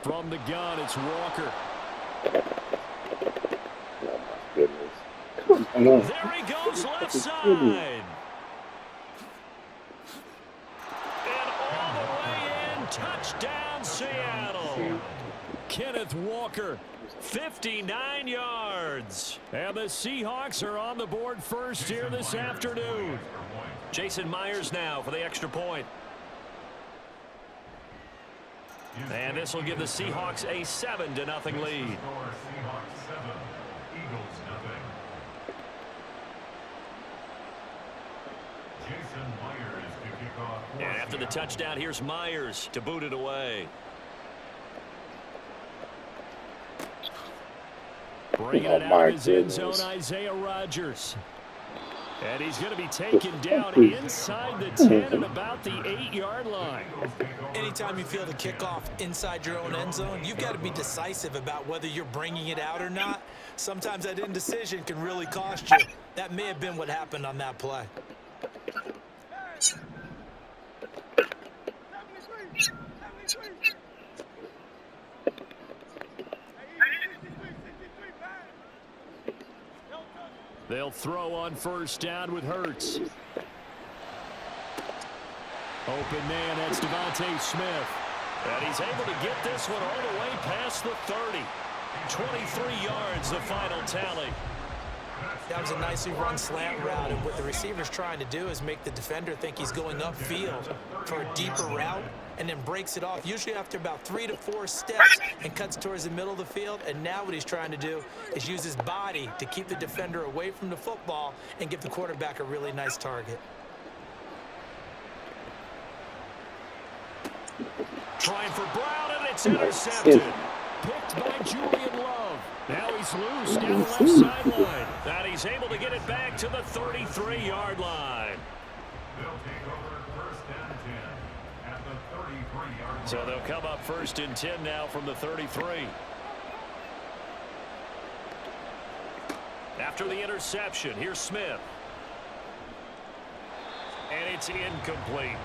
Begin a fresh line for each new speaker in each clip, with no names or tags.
From the gun, it's Walker.
Oh, my goodness. Come on.
There he goes left side. And all the way in, touchdown Seattle. Kenneth Walker, 59 yards. And the Seahawks are on the board first here this afternoon. Jason Myers now for the extra point. And this will give the Seahawks a 7-0 lead. And after the touchdown, here's Myers to boot it away. Bringing it out of his end zone, Isaiah Rodgers. And he's going to be taken down inside the 10 and about the 8-yard line.
Anytime you feel the kickoff inside your own end zone, you've got to be decisive about whether you're bringing it out or not. Sometimes that indecision can really cost you. That may have been what happened on that play.
They'll throw on first down with Hurts. Open man, that's Devontae Smith. And he's able to get this one all the way past the 30. 23 yards, the final tally.
That was a nicely run slant route, and what the receiver's trying to do is make the defender think he's going upfield for a deeper route, and then breaks it off, usually after about 3 to 4 steps, and cuts towards the middle of the field. And now what he's trying to do is use his body to keep the defender away from the football and give the quarterback a really nice target.
Trying for Brown, and it's intercepted. Picked by Julian Love. Now he's loose down the left sideline. And he's able to get it back to the 33-yard line. So they'll come up first and 10 now from the 33. After the interception, here's Smith. And it's incomplete.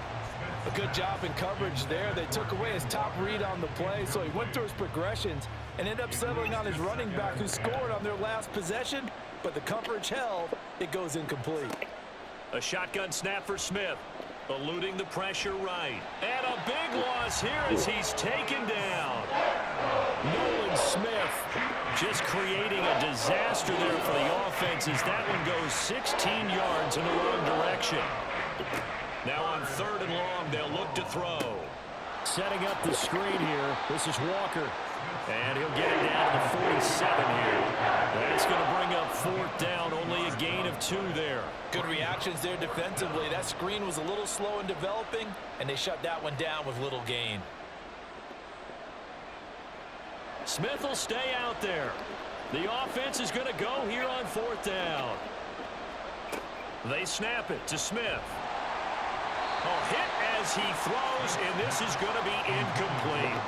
A good job in coverage there. They took away his top read on the play, so he went through his progressions and ended up settling on his running back who scored on their last possession, but the coverage held. It goes incomplete.
A shotgun snap for Smith. Eluding the pressure right. And a big loss here as he's taken down. Nolan Smith just creating a disaster there for the offense as that one goes 16 yards in the wrong direction. Now on 3rd and long, they'll look to throw. Setting up the screen here. This is Walker. And he'll get it down to the 47 here. That's going to bring up 4th down. Only a gain of 2 there.
Good reactions there defensively. That screen was a little slow in developing, and they shut that one down with little gain.
Smith will stay out there. The offense is going to go here on 4th down. They snap it to Smith. A hit as he throws, and this is going to be incomplete.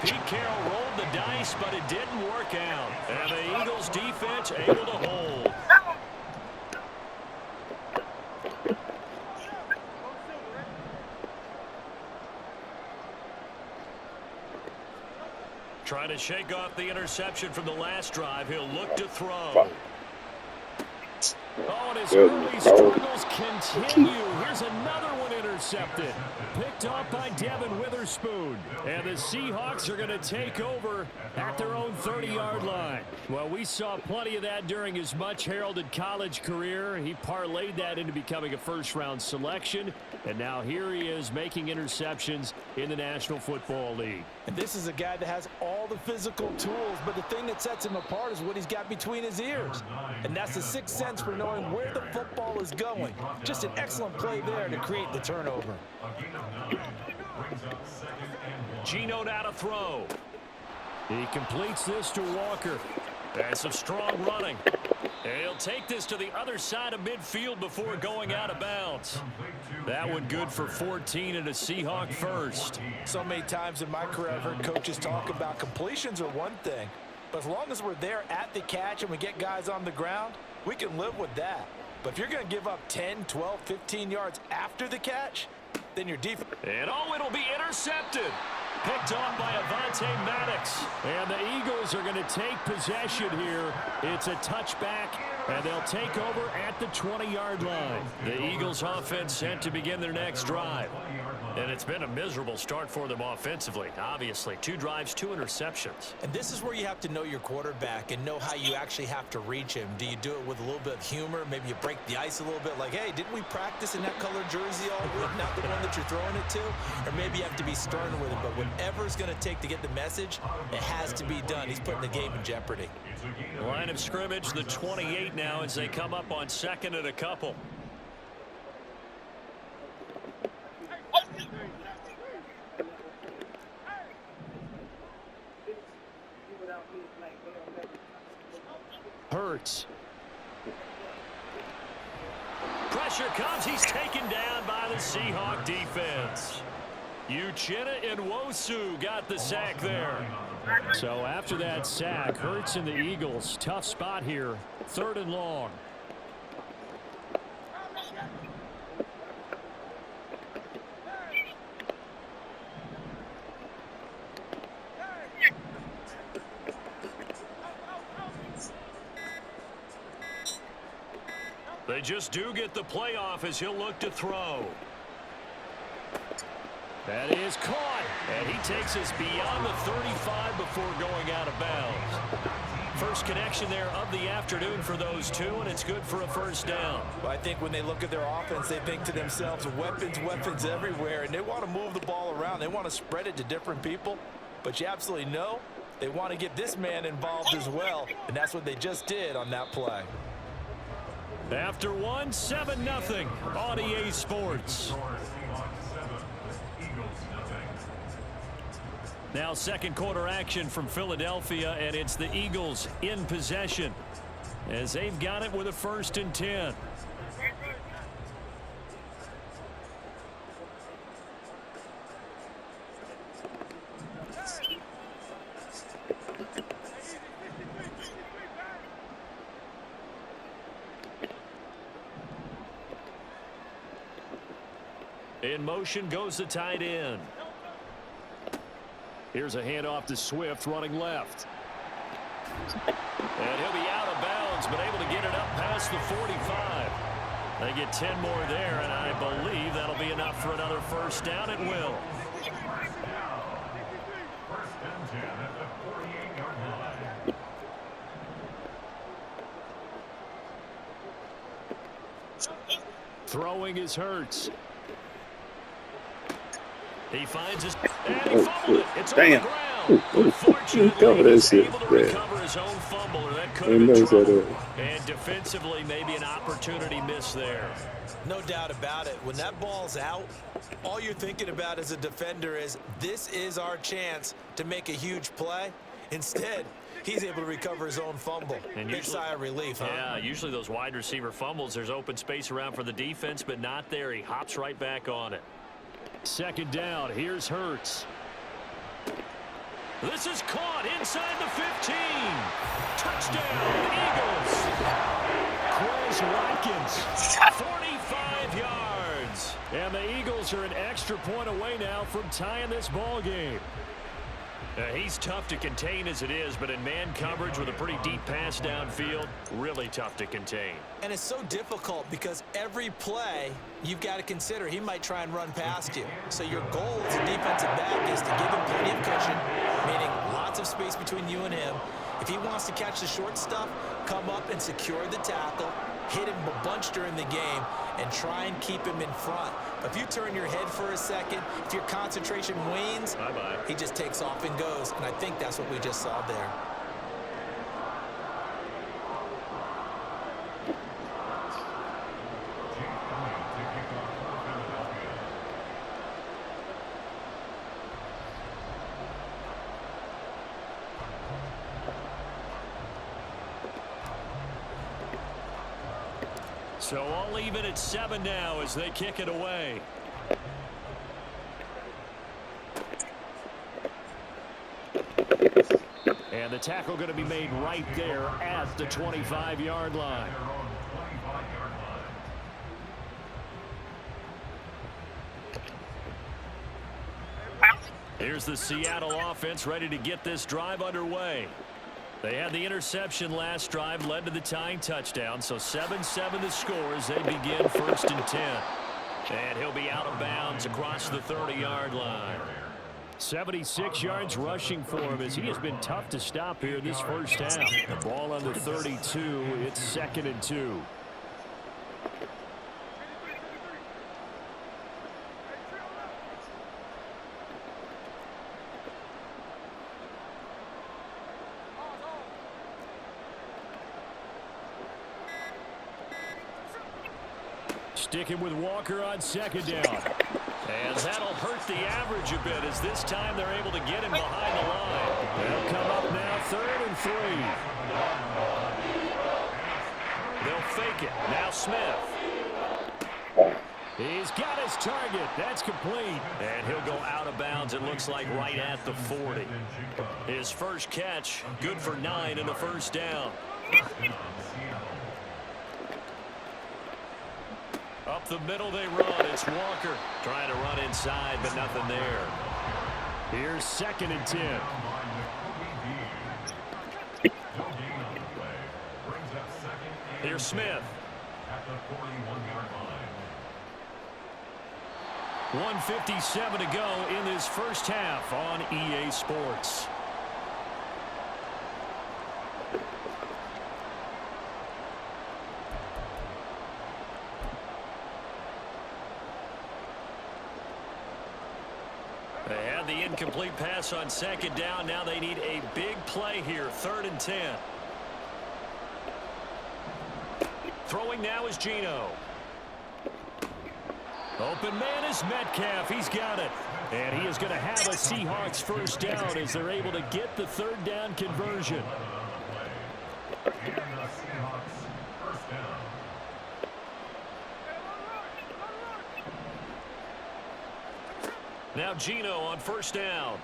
Pete Carroll rolled the dice, but it didn't work out. And the Eagles defense able to hold. Trying to shake off the interception from the last drive. He'll look to throw. Oh, and his early struggles continue. Here's another one intercepted. Picked off by Devin Witherspoon. And the Seahawks are going to take over at their own 30-yard line. Well, we saw plenty of that during his much-heralded college career. He parlayed that into becoming a first-round selection. And now here he is making interceptions in the National Football League.
And this is a guy that has all the physical tools, but the thing that sets him apart is what he's got between his ears. And that's the sixth sense for knowing where the football is going. Just an excellent play there to create the turnover.
Geno now to throw. He completes this to Walker. And some strong running. And he'll take this to the other side of midfield before going out of bounds. That one good for 14 and a Seahawk first.
So many times in my career I've heard coaches talk about completions are one thing. But as long as we're there at the catch and we get guys on the ground, we can live with that. But if you're going to give up 10, 12, 15 yards after the catch, then your defense.
And oh, it'll be intercepted. picked off by Avonte Maddox. And the Eagles are going to take possession here. It's a touchback, and they'll take over at the 20-yard line. The Eagles offense set to begin their next drive. And it's been a miserable start for them offensively, obviously. 2 drives, 2 interceptions.
And this is where you have to know your quarterback and know how you actually have to reach him. Do you do it with a little bit of humor? Maybe you break the ice a little bit like, hey, didn't we practice in that color jersey all week, not the one that you're throwing it to? Or maybe you have to be stern with him. But whatever it's going to take to get the message, it has to be done. He's putting the game in jeopardy.
Line of scrimmage, the 28 now as they come up on 2nd and a couple. Hurts. Pressure comes. He's taken down by the Seahawk defense. Uchenna Nwosu got the sack there. So after that sack, Hurts and the Eagles, tough spot here. 3rd and long. They just do get the playoff as he'll look to throw. That is caught, and he takes us beyond the 35 before going out of bounds. First connection there of the afternoon for those two, and it's good for a first down.
Well, I think when they look at their offense, they think to themselves, weapons everywhere, and they want to move the ball around. They want to spread it to different people, but you absolutely know they want to get this man involved as well, and that's what they just did on that play.
After 7-0 on EA Sports. Now 2nd quarter action from Philadelphia, and it's the Eagles in possession as they've got it with a 1st and 10. In motion goes the tight end. Here's a handoff to Swift running left. And he'll be out of bounds, but able to get it up past the 45. They get 10 more there, and I believe that'll be enough for another first down. It will. Throwing is Hurts. He finds his and he fumbled it. It's on the ground. Unfortunately, he's able to recover his own fumble, or that could have been trouble. And defensively, maybe an opportunity miss there.
No doubt about it. When that ball's out, all you're thinking about as a defender is, this is our chance to make a huge play. Instead, he's able to recover his own fumble. And big sigh of relief, huh?
Yeah, usually those wide receiver fumbles, there's open space around for the defense, but not there. He hops right back on it. 2nd down. Here's Hurts. This is caught inside the 15. Touchdown, Eagles. Quez Watkins, 45 yards. And the Eagles are an extra point away now from tying this ball game. He's tough to contain as it is, but in man coverage with a pretty deep pass downfield, really tough to contain.
And it's so difficult because every play you've got to consider he might try and run past you. So your goal as a defensive back is to give him plenty of cushion, meaning lots of space between you and him. If he wants to catch the short stuff, come up and secure the tackle, hit him a bunch during the game, and try and keep him in front. But if you turn your head for a second, if your concentration wanes,
bye-bye,
he just takes off and goes. And I think that's what we just saw there.
So all even at 7 now as they kick it away. And the tackle going to be made right there at the 25-yard line. Here's the Seattle offense ready to get this drive underway. They had the interception last drive, led to the tying touchdown, so 7-7 the score as they begin 1st and 10. And he'll be out of bounds across the 30-yard line. 76 yards rushing for him as he has been tough to stop here this first half. The ball on the 32, it's 2nd and 2. Sticking with Walker on 2nd down. And that'll hurt the average a bit as this time they're able to get him behind the line. They'll come up now 3rd and 3. They'll fake it. Now Smith. He's got his target. That's complete. And he'll go out of bounds, it looks like, right at the 40. His first catch, good for 9 in the first down. Up the middle they run. It's Walker trying to run inside, but nothing there. Here's 2nd and 10. Here's Smith. 1:57 to go in this first half on EA Sports. They had the incomplete pass on 2nd down. Now they need a big play here. 3rd and 10. Throwing now is Geno. Open man is Metcalf. He's got it. And he is going to have a Seahawks first down as they're able to get the 3rd down conversion. Now Geno on 1st down.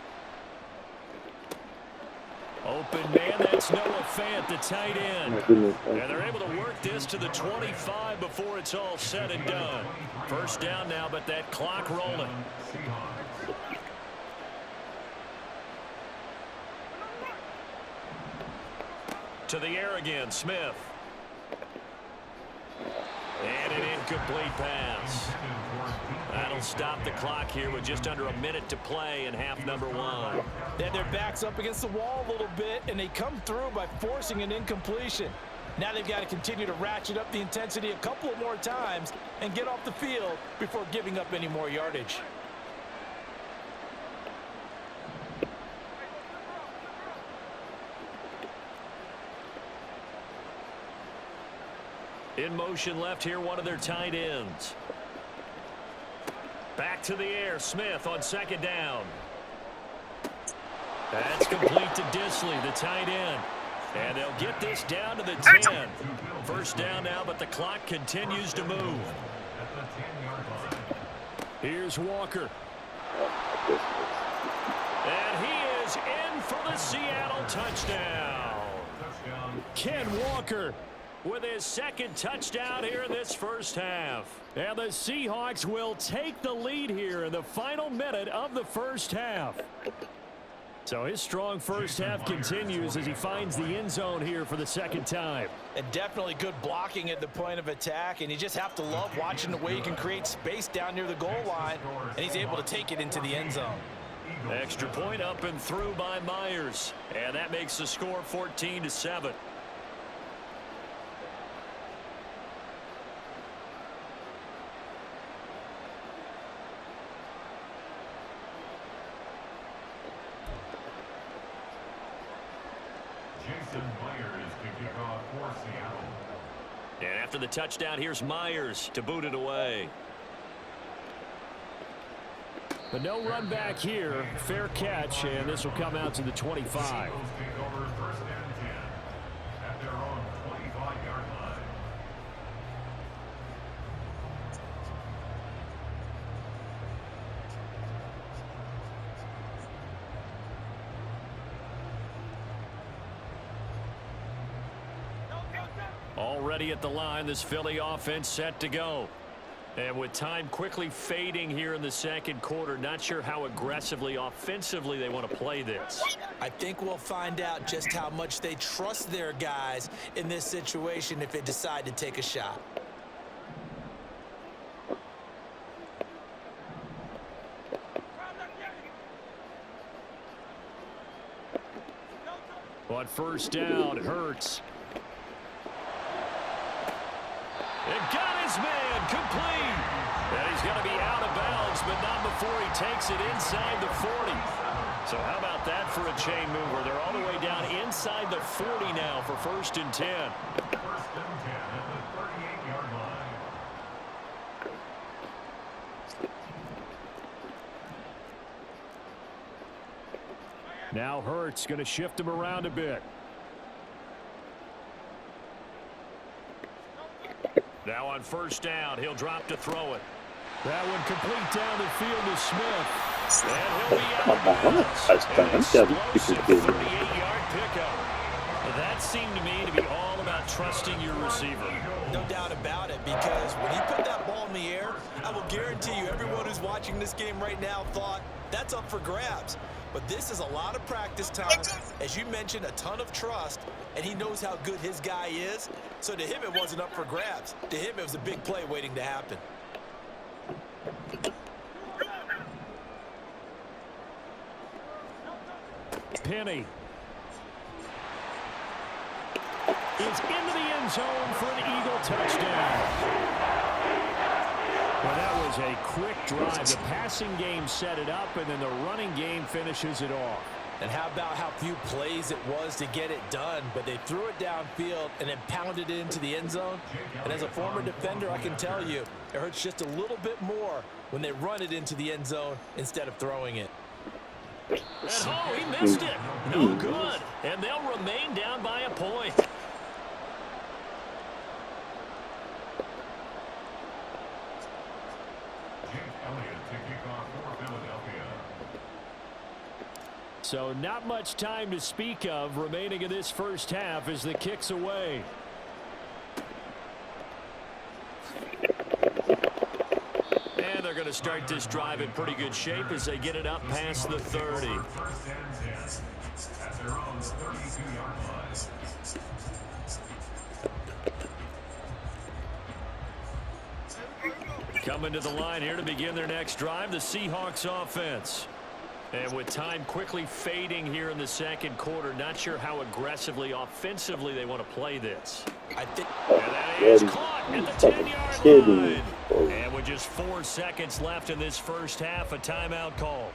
Open man, that's Noah Fant, the tight end. And they're able to work this to the 25 before it's all said and done. 1st down now, but that clock rolling. To the air again, Smith. And an incomplete pass. That'll stop the clock here with just under a minute to play in half number 1.
They had their backs up against the wall a little bit, and they come through by forcing an incompletion. Now they've got to continue to ratchet up the intensity a couple of more times and get off the field before giving up any more yardage.
In motion left here, one of their tight ends. Back to the air, Smith on 2nd down. That's complete to Disley, the tight end. And they'll get this down to the 10. 1st down now, but the clock continues to move. Here's Walker. And he is in for the Seattle touchdown. Ken Walker with his 2nd touchdown here in this first half. And the Seahawks will take the lead here in the final minute of the first half. So his strong first half continues as he finds the end zone here for the 2nd time.
And definitely good blocking at the point of attack, and you just have to love watching the way he can create space down near the goal line, and he's able to take it into the end zone.
Extra point up and through by Myers, and that makes the score 14-7. And after the touchdown, here's Myers to boot it away. But no run back here. Fair catch, and this will come out to the 25. Already at the line, this Philly offense set to go. And with time quickly fading here in the second quarter, not sure how aggressively, offensively they want to play this.
I think we'll find out just how much they trust their guys in this situation if they decide to take a shot.
On first down, Hurts. It got his man complete. And he's going to be out of bounds, but not before he takes it inside the 40. So how about that for a chain mover? They're all the way down inside the 40 now for 1st and 10. Now Hurts going to shift him around a bit. Now on first down, he'll drop to throw it. That one complete down the field to Smith. And he'll be out of bounds. An explosive 38-yard pickup. That seemed to me to be all about trusting your receiver.
No doubt about it, because when he put that ball in the air, I will guarantee you everyone who's watching this game right now thought that's up for grabs. But this is a lot of practice time. As you mentioned, a ton of trust, and he knows how good his guy is. So to him, it wasn't up for grabs. To him, it was a big play waiting to happen.
Penny is into the end zone for an Eagle touchdown. Well, that was a quick drive. The passing game set it up, and then the running game finishes it off.
And how about how few plays it was to get it done, but they threw it downfield and then pounded it into the end zone. And as a former defender, I can tell you, it hurts just a little bit more when they run it into the end zone instead of throwing it.
And oh, he missed it. No good. And they'll remain down by a point. So not much time to speak of remaining in this first half as the kick's away. And they're going to start this drive in pretty good shape as they get it up past the 30. Coming to the line here to begin their next drive, the Seahawks offense. And with time quickly fading here in the second quarter, not sure how aggressively, offensively they want to play this.
I think.
And that is caught at the 10-yard line. And with just 4 seconds left in this first half, a timeout call.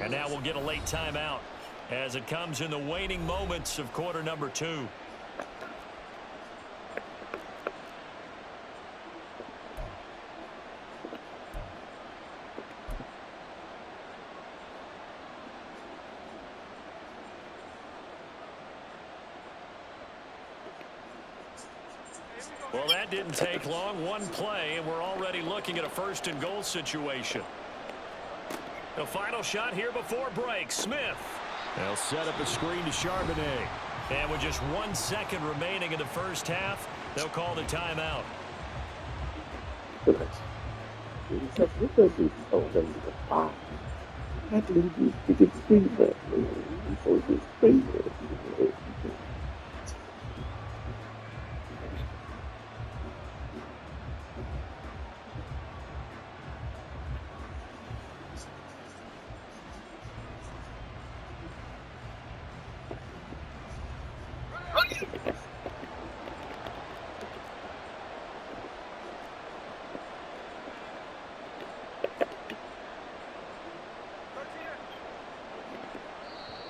And now we'll get a late timeout as it comes in the waning moments of quarter number 2. Well, that didn't take long. One play, and we're already looking at a 1st and goal situation. The final shot here before break. Smith. They'll set up a screen to Charbonnet. And with just 1 second remaining in the first half, they'll call the timeout.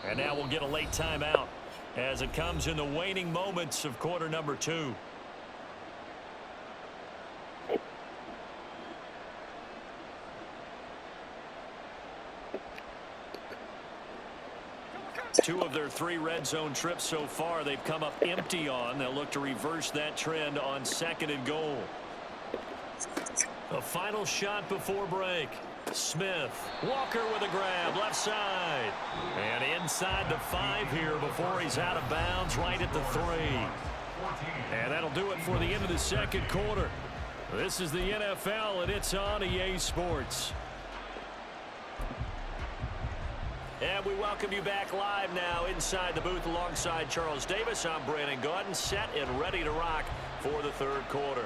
And now we'll get a late timeout as it comes in the waning moments of quarter number 2. 2 of their 3 red zone trips so far they've come up empty on. They'll look to reverse that trend on 2nd and goal. A final shot before break. Smith. Walker with a grab left side. And inside the 5 here before he's out of bounds right at the 3. And that'll do it for the end of the 2nd quarter. This is the NFL, and it's on EA Sports. And we welcome you back live now inside the booth alongside Charles Davis. I'm Brandon Gaudin, set and ready to rock for the 3rd quarter.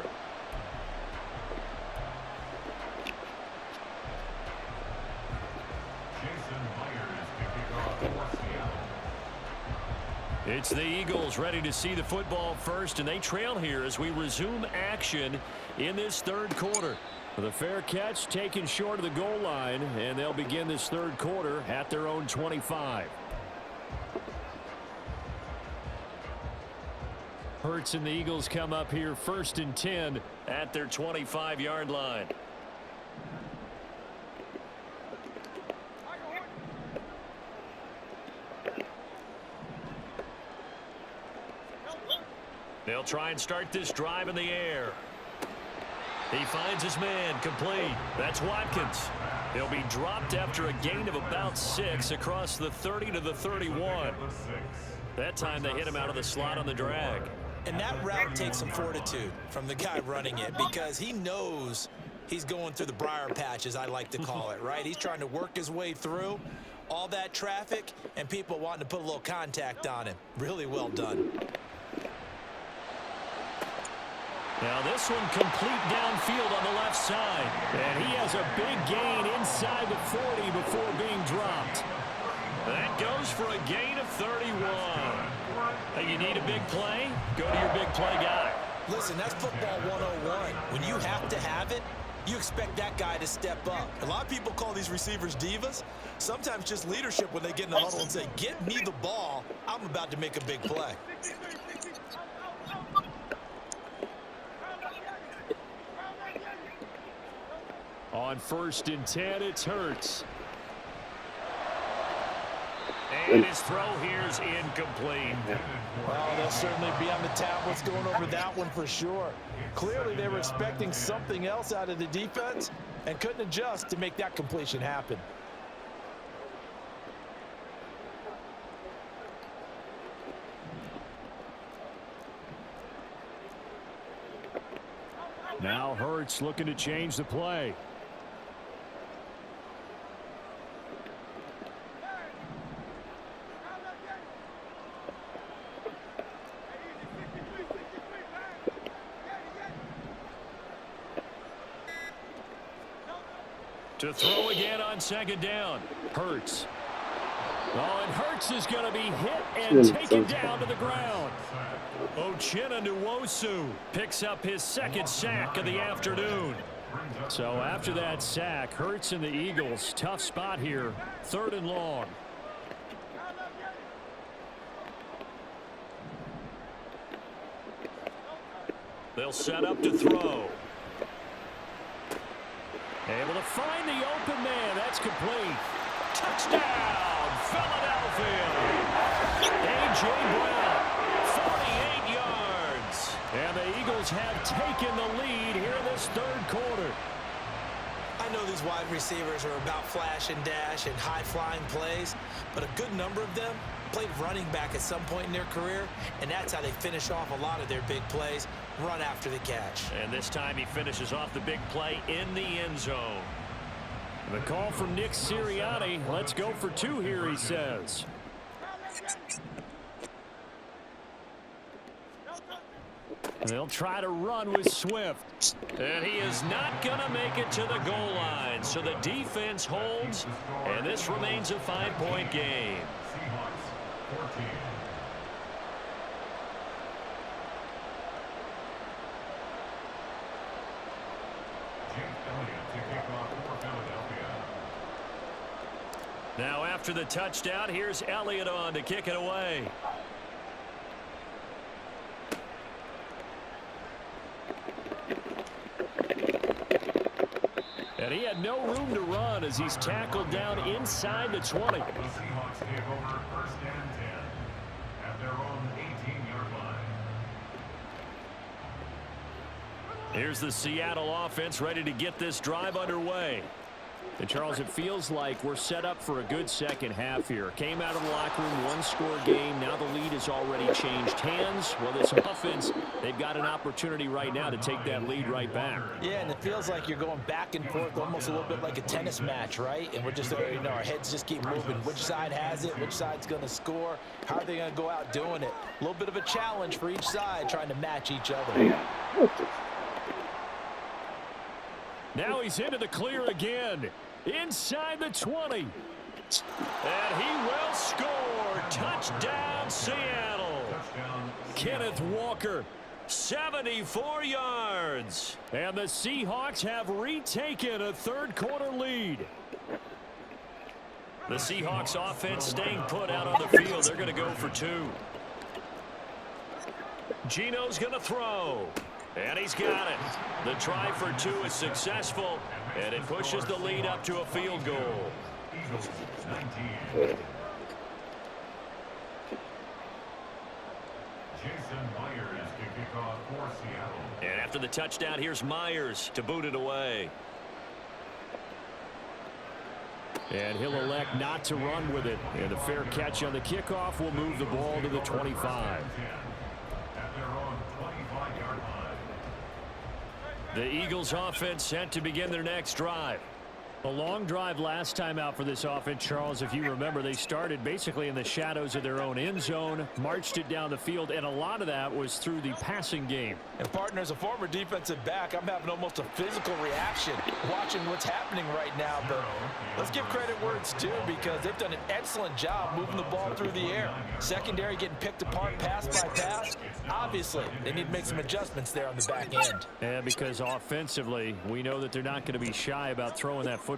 It's the Eagles ready to see the football first, and they trail here as we resume action in this 3rd quarter. The fair catch taken short of the goal line, and they'll begin this 3rd quarter at their own 25. Hurts and the Eagles come up here 1st and 10 at their 25-yard line. They'll try and start this drive in the air. He finds his man complete. That's Watkins. He'll be dropped after a gain of about 6 across the 30 to the 31. That time they hit him out of the slot on the drag.
And that route takes some fortitude from the guy running it because he knows he's going through the briar patch, as I like to call it, right? He's trying to work his way through all that traffic and people wanting to put a little contact on him. Really well done.
Now this one complete downfield on the left side. And he has a big gain inside the 40 before being dropped. That goes for a gain of 31. Hey, you need a big play? Go to your big play guy.
Listen, that's football 101. When you have to have it, you expect that guy to step up. A lot of people call these receivers divas. Sometimes just leadership when they get in the huddle and say, get me the ball. I'm about to make a big play.
On 1st and 10, it's Hurts. And his throw here's incomplete.
Well, they'll certainly be on the tablets going over that one for sure. Clearly, they were expecting something else out of the defense and couldn't adjust to make that completion happen.
Now Hurts looking to change the play. To throw again on 2nd down. Hurts. Oh, and Hurts is going to be hit and taken down to the ground. Uchenna Nwosu picks up his 2nd sack of the afternoon. So after that sack, Hurts and the Eagles, tough spot here, 3rd and long. They'll set up to throw. Able to find the open man. That's complete. Touchdown, Philadelphia. A.J. Brown, 48 yards. And the Eagles have taken the lead here in this 3rd quarter.
I know these wide receivers are about flash and dash and high-flying plays, but a good number of them played running back at some point in their career, and that's how they finish off a lot of their big plays, run after the catch.
And this time he finishes off the big play in the end zone. The call from Nick Sirianni. Let's go for 2 here, he says. They'll try to run with Swift. And he is not going to make it to the goal line. So the defense holds, and this remains a 5-point game. Now after the touchdown, here's Elliott on to kick it away. And he had no room to run as he's tackled down inside the 20.
The Seahawks take over 1st and 10 at their own 18-yard line.
Here's the Seattle offense ready to get this drive underway. And Charles, it feels like we're set up for a good second half here. Came out of the locker room, one-score game. Now the lead has already changed hands. Well, this offense, they've got an opportunity right now to take that lead right back.
Yeah, and it feels like you're going back and forth almost a little bit like a tennis match, right? And we're just, our heads just keep moving. Which side has it? Which side's going to score? How are they going to go out doing it? A little bit of a challenge for each side trying to match each other.
Now he's into the clear again. Inside the 20. And he will score. Touchdown, Seattle. Kenneth Walker, 74 yards. And the Seahawks have retaken a third-quarter lead. The Seahawks offense staying put out on the field. They're going to go for 2. Gino's going to throw. And he's got it. The try for 2 is successful, and it pushes the lead up to a field goal.
Eagles 19. Jason Myers to kick off for Seattle.
And after the touchdown, here's Myers to boot it away. And he'll elect not to run with it. And the fair catch on the kickoff will move the ball to the 25.
At their own 25-yard line.
The Eagles offense set to begin their next drive. A long drive last time out for this offense, Charles. If you remember, they started basically in the shadows of their own end zone, marched it down the field, and a lot of that was through the passing game.
And partner, as a former defensive back, I'm having almost a physical reaction watching what's happening right now. But let's give credit where it's due, because they've done an excellent job moving the ball through the air. Secondary getting picked apart pass by pass. Obviously, they need to make some adjustments there on the back end.
And because offensively, we know that they're not going to be shy about throwing that football.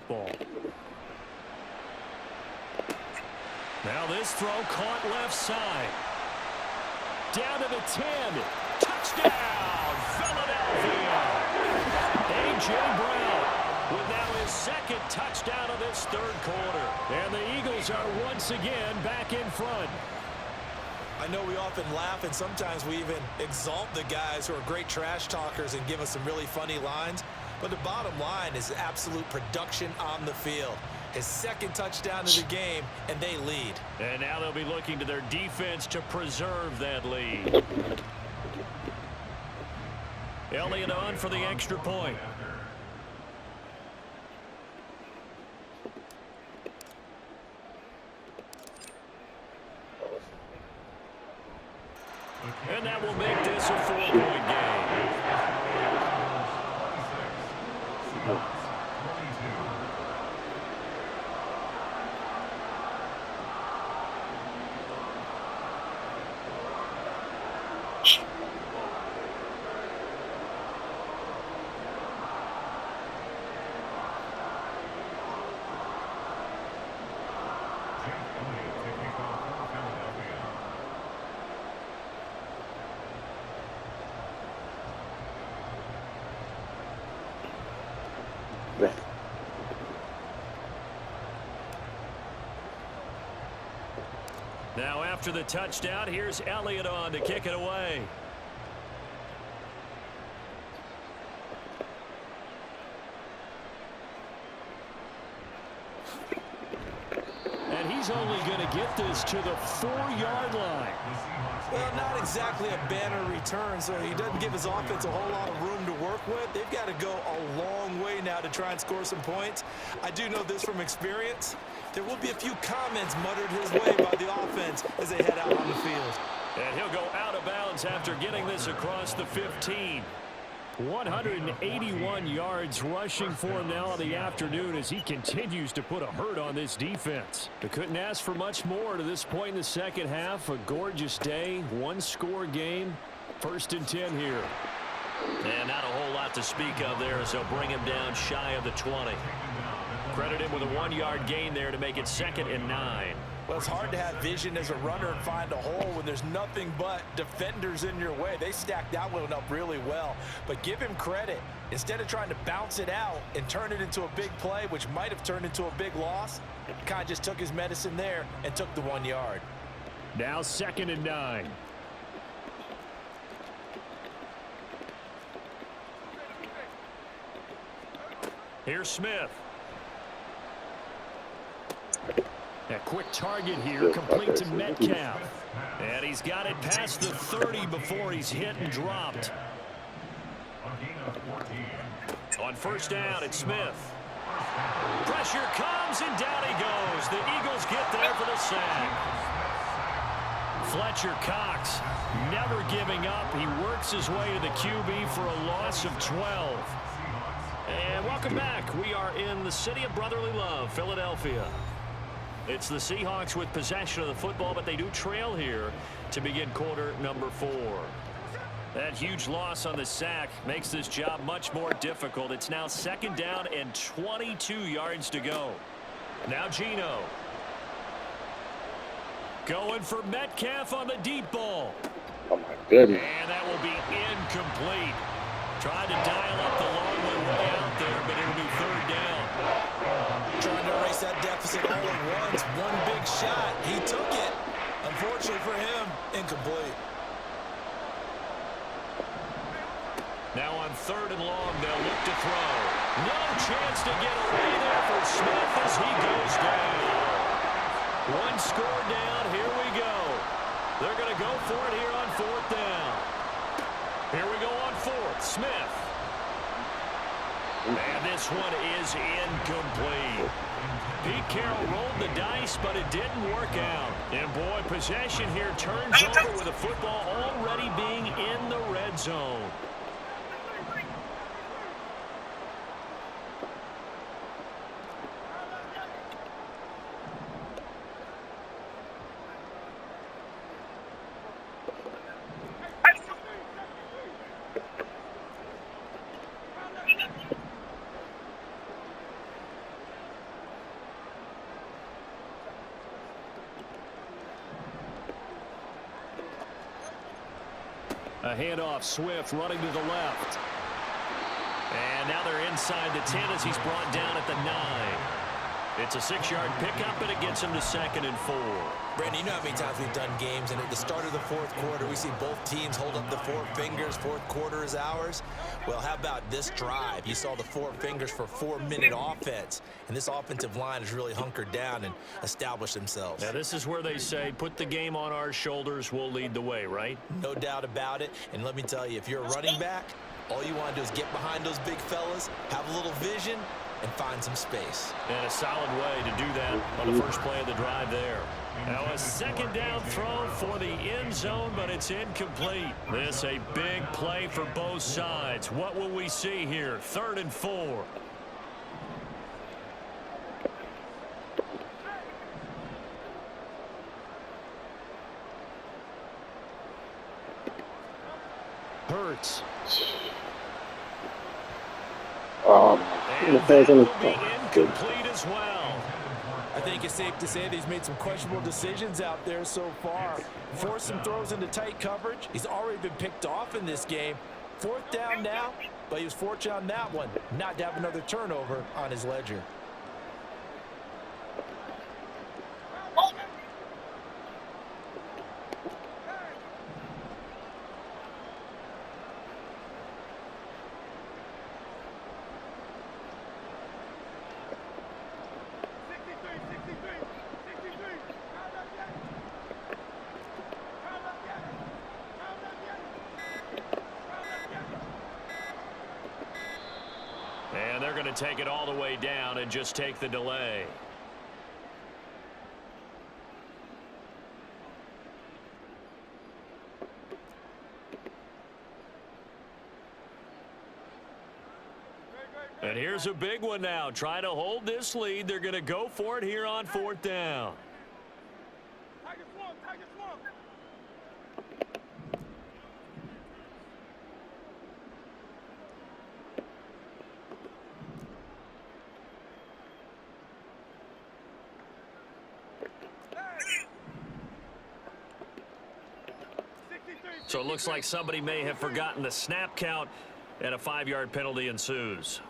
Now this throw caught left side. Down to the 10. Touchdown, Philadelphia. A.J. Brown with now his second touchdown of this third quarter. And the Eagles are once again back in front.
I know we often laugh, and sometimes we even exalt the guys who are great trash talkers and give us some really funny lines. But the bottom line is absolute production on the field. His second touchdown of the game, and they lead.
And now they'll be looking to their defense to preserve that lead. Elliott on for the extra point. And that will make this a 4-point game. Now after the touchdown, here's Elliott on to kick it away. And he's only going to get this to the 4-yard line.
Well, not exactly a banner return, so he doesn't give his offense a whole lot of room to work with. They've got to go a long way now to try and score some points. I do know this from experience. There will be a few comments muttered his way by the offense as they head out on the field.
And he'll go out of bounds after getting this across the 15. 181 yards rushing for him now in the afternoon as he continues to put a hurt on this defense. They couldn't ask for much more to this point in the second half. A gorgeous day, one-score game, 1st and 10 here. And not a whole lot to speak of there as they'll bring him down shy of the 20. Credit him with a 1-yard gain there to make it 2nd and 9.
Well, it's hard to have vision as a runner and find a hole when there's nothing but defenders in your way. They stacked that one up really well. But give him credit. Instead of trying to bounce it out and turn it into a big play, which might have turned into a big loss, kind of just took his medicine there and took the 1 yard.
Now 2nd and 9. Here's Smith. A quick target here, complete to Metcalf. And he's got it past the 30 before he's hit and dropped. On 1st down, it's Smith. Pressure comes, and down he goes. The Eagles get there for the sack. Fletcher Cox never giving up. He works his way to the QB for a loss of 12. And welcome back. We are in the city of brotherly love, Philadelphia. It's the Seahawks with possession of the football, but they do trail here to begin quarter number 4. That huge loss on the sack makes this job much more difficult. It's now 2nd down and 22 yards to go. Now Geno. Going for Metcalf on the deep ball.
Oh, my goodness.
And that will be incomplete. Tried to dial up the long way out there, but it'll be 3rd down.
Trying to erase that deficit all at once. One big shot. He took it. Unfortunately for him, incomplete.
Now on 3rd and long, they'll look to throw. No chance to get away there for Smith as he goes down. 1 score down. Here we go. They're going to go for it here on 4th down. Here we go on 4th. Smith. And this one is incomplete. Pete Carroll rolled the dice, but it didn't work out. And boy, possession here turns over with the football already being in the red zone. A handoff, Swift running to the left. And now they're inside the 10 as he's brought down at the 9. It's a 6-yard pickup, and it gets him to 2nd and 4.
Brandon, you know how many times we've done games, and at the start of the 4th quarter, we see both teams hold up the 4 fingers. 4th quarter is ours. Well, how about this drive? You saw the 4 fingers for 4-minute offense, and this offensive line has really hunkered down and established themselves.
Now, this is where they say, put the game on our shoulders, we'll lead the way, right?
No doubt about it. And let me tell you, if you're a running back, all you want to do is get behind those big fellas, have a little vision, and find some space.
And a solid way to do that on the first play of the drive there. Now a 2nd down throw for the end zone, but it's incomplete. This a big play for both sides. What will we see here? 3rd and 4. Hurts. And that will be incomplete as well.
I think it's safe to say that he's made some questionable decisions out there so far. Forced some throws into tight coverage. He's already been picked off in this game. 4th down now, but he was fortunate on that one not to have another turnover on his ledger.
And they're going to take it all the way down and just take the delay. And here's a big one now. Trying to hold this lead. They're going to go for it here on 4th down. So it looks like somebody may have forgotten the snap count, and a 5-yard penalty ensues.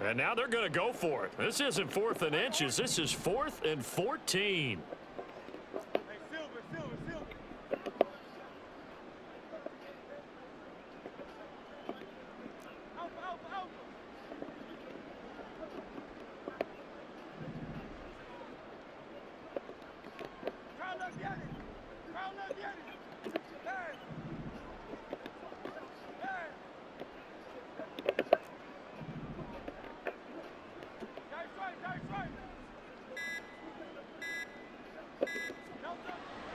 And now they're going to go for it. This isn't 4th and inches. This is 4th and 14.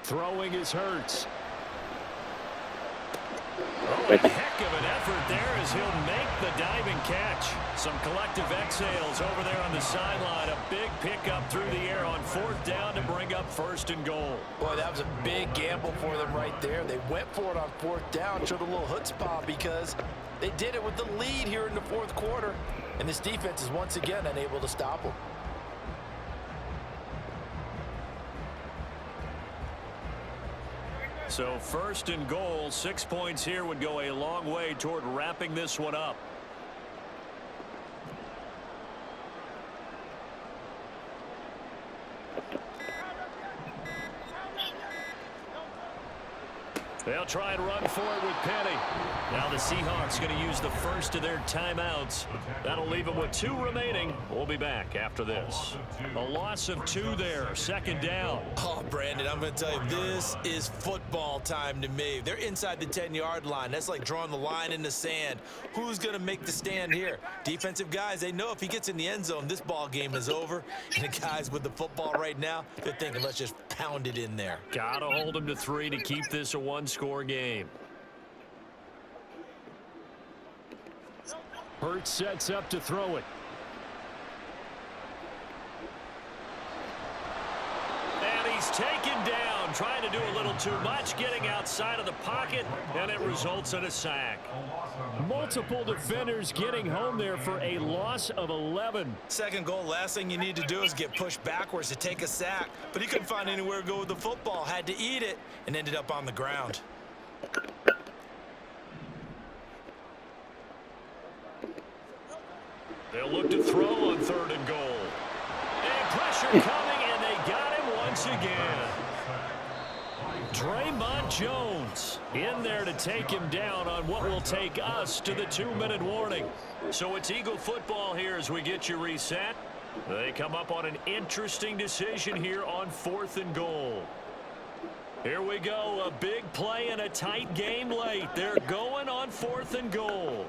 Throwing is Hurts. Oh, a heck of an effort there as he'll make the diving catch. Some collective exhales over there on the sideline. A big pickup through the air on 4th down to bring up 1st and goal.
Boy, that was a big gamble for them right there. They went for it on 4th down, showed a little chutzpah because they did it with the lead here in the 4th quarter. And this defense is once again unable to stop them.
So 1st and goal, 6 points here would go a long way toward wrapping this one up. They'll try and run for it with Penny. Now the Seahawks going to use the first of their timeouts. That'll leave them with 2 remaining. We'll be back after this. A loss of 2 there, 2nd down.
Oh, Brandon, I'm going to tell you, this is football time to me. They're inside the 10-yard line. That's like drawing the line in the sand. Who's going to make the stand here? Defensive guys, they know if he gets in the end zone, this ball game is over. And the guys with the football right now, they're thinking, let's just pound it in there.
Got to hold them to 3 to keep this a 1-score game.
Hurts sets up to throw it.
And he's taken down, trying to do a little too much, getting outside of the pocket, and it results in a sack.
Multiple defenders getting home there for a loss of 11.
2nd goal, last thing you need to do is get pushed backwards to take a sack. But he couldn't find anywhere to go with the football, had to eat it, and ended up on the ground.
They'll look to throw on 3rd and goal. And pressure coming, and they got him once again. Draymond Jones in there to take him down on what will take us to the 2-minute warning. So it's Eagle football here as we get you reset. They come up on an interesting decision here on 4th and goal. Here we go, a big play and a tight game late. They're going on 4th and goal.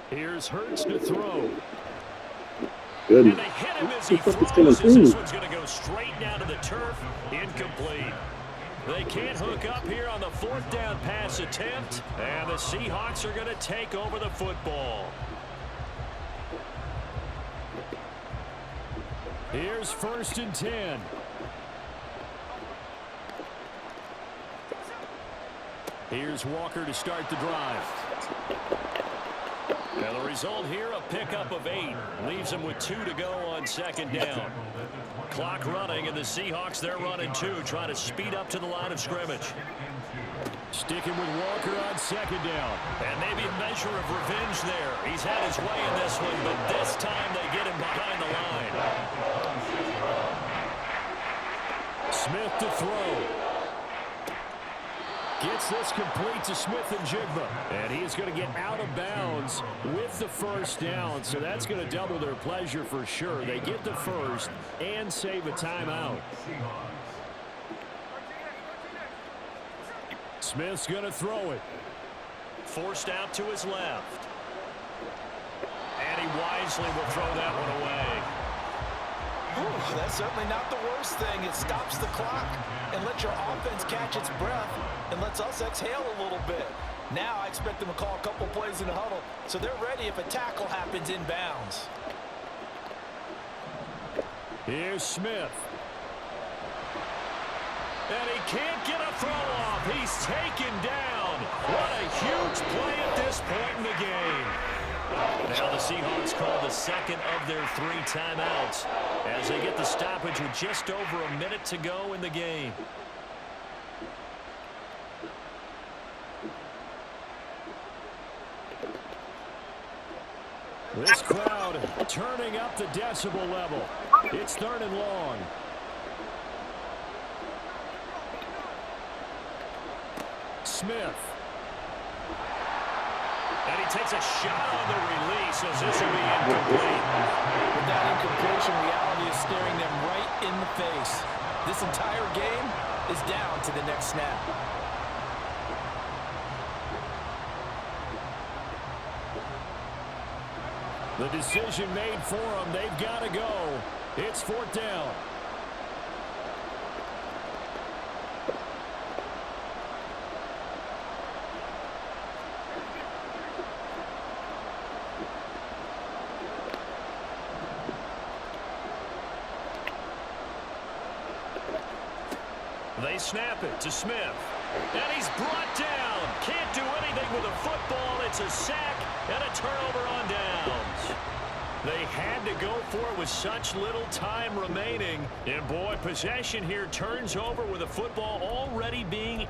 Here's Hurts to throw.
Good.
And they hit him as he throws. This one's going to go straight down to the turf. Incomplete. They can't hook up here on the 4th down pass attempt. And the Seahawks are going to take over the football.
Here's 1st and 10. Here's Walker to start the drive.
And the result here, a pickup of 8. Leaves them with 2 to go on 2nd down. Clock running, and the Seahawks, they're running 2, trying to speed up to the line of scrimmage.
Sticking with Walker on 2nd down.
And maybe a measure of revenge there. He's had his way in this one, but this time they get him behind the line.
Smith to throw. Gets this complete to Smith and Jigba. And he is going to get out of bounds with the 1st down. So that's going to double their pleasure for sure. They get the 1st and save a timeout. Smith's going to throw it.
Forced out to his left. And he wisely will throw that one away.
Ooh, that's certainly not the worst thing. It stops the clock and lets your offense catch its breath and lets us exhale a little bit. Now I expect them to call a couple plays in the huddle so they're ready if a tackle happens inbounds.
Here's Smith.
And he can't get a throw off. He's taken down. What a huge play at this point in the game. Now the Seahawks call the second of their 3 timeouts as they get the stoppage with just over a minute to go in the game.
This crowd turning up the decibel level. It's 3rd and long. Smith.
And he takes a shot on the release as this will be incomplete.
With that incompletion, reality is staring them right in the face. This entire game is down to the next snap.
The decision made for them. They've got to go. It's 4th down.
They snap it to Smith. And he's brought down. Can't do anything with a football. It's a sack and a turnover on downs. They had to go for it with such little time remaining. And boy, possession here turns over with a football already being